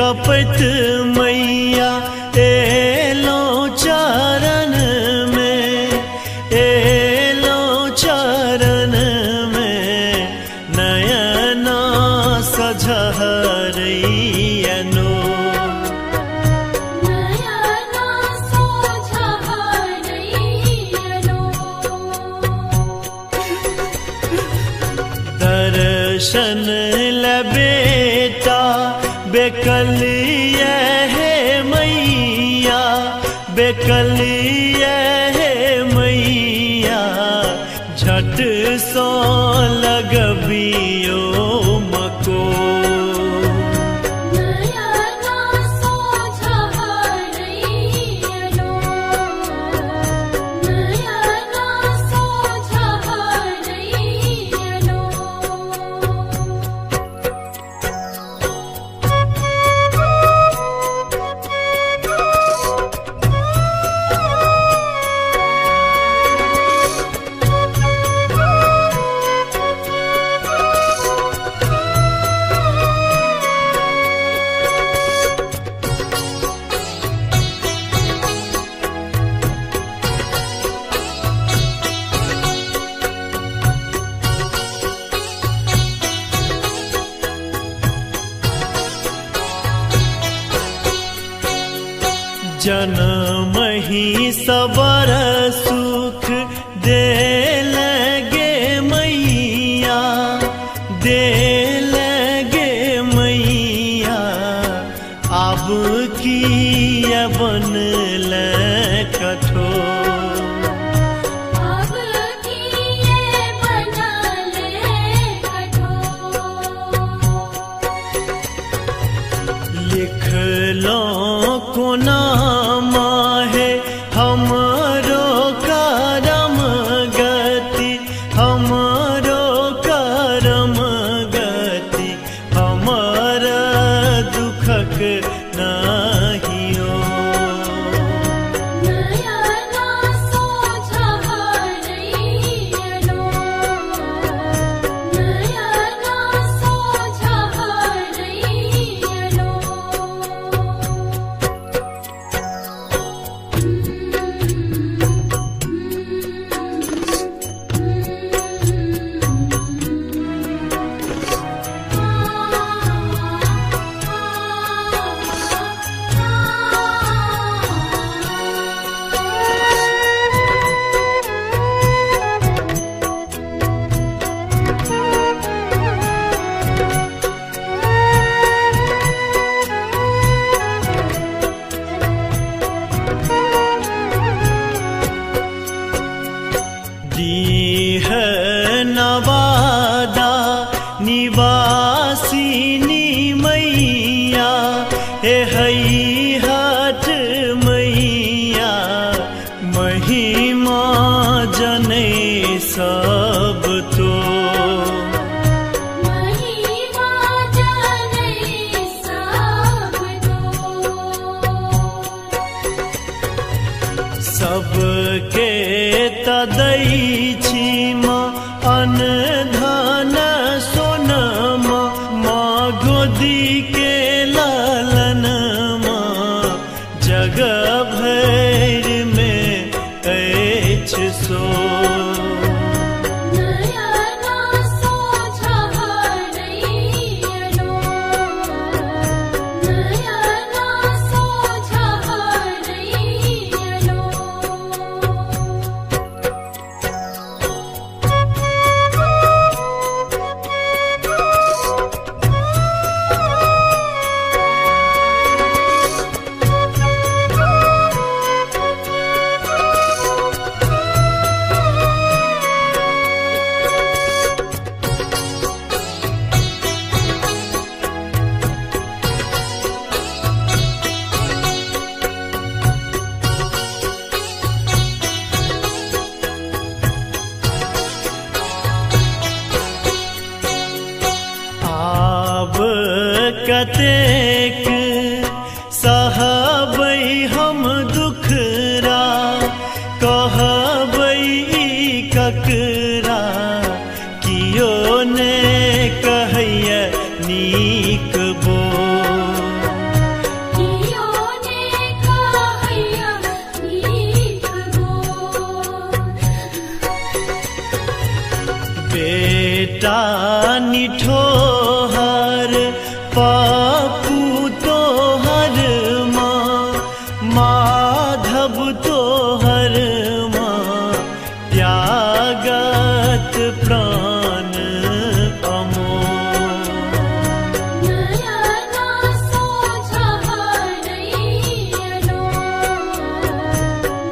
कपत मैया एलो चरण में, एलो चरण में नयना सझहरैयनो। दर्शन लबेटा बेकलिय है मैया, बेकलिय है मैया, झट सो लगबियो मको। जन्म ही सबर सुख दे लगे मैया, दे लगे मैया, अब की बन ले कठोर। अब की बन ले कठोर। लिख लो को नाम है हमरो करम गति, हमरो करम गति, हमर दुखक नाहियो। नयना सोझहरैयनो, नयना सोझहरैयनो। दीह नवादा निवासिनी मैया, हे हठ मैया, महिमा जने सब तो। महिमा जने सब तो। सबके तदै छी माँ अनधन सोनमा, माँ गोदी के लालन माँ, जग भर में अछि सो। नयना सोझहरैयनो, नयना सोझहरैयनो। कतेक सहबै हम दुखरा, कहबै ककरा, कियो ने कहैया नीक बो। बेटा निठोहर पापू तोहर माँ माधव तोहर माँ त्यागत प्राण अमोल नयना सोझहरैयनो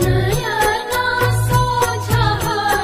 नयना सोझहरैयनो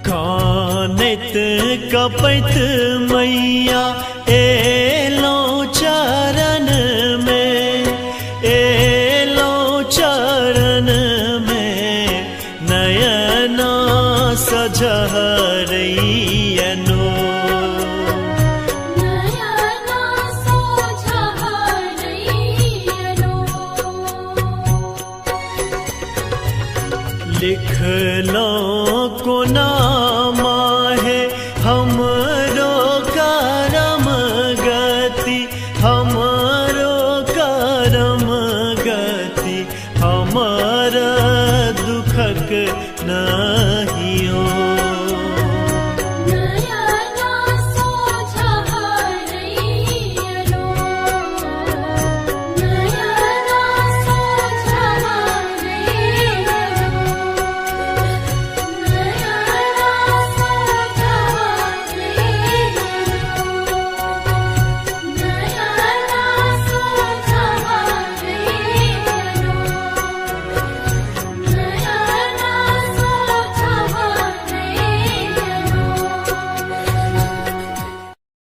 कानित कपैत मैया एलो चरण में नयना सजहरैयनो नयना सोझहरैयनो लिखलो कोना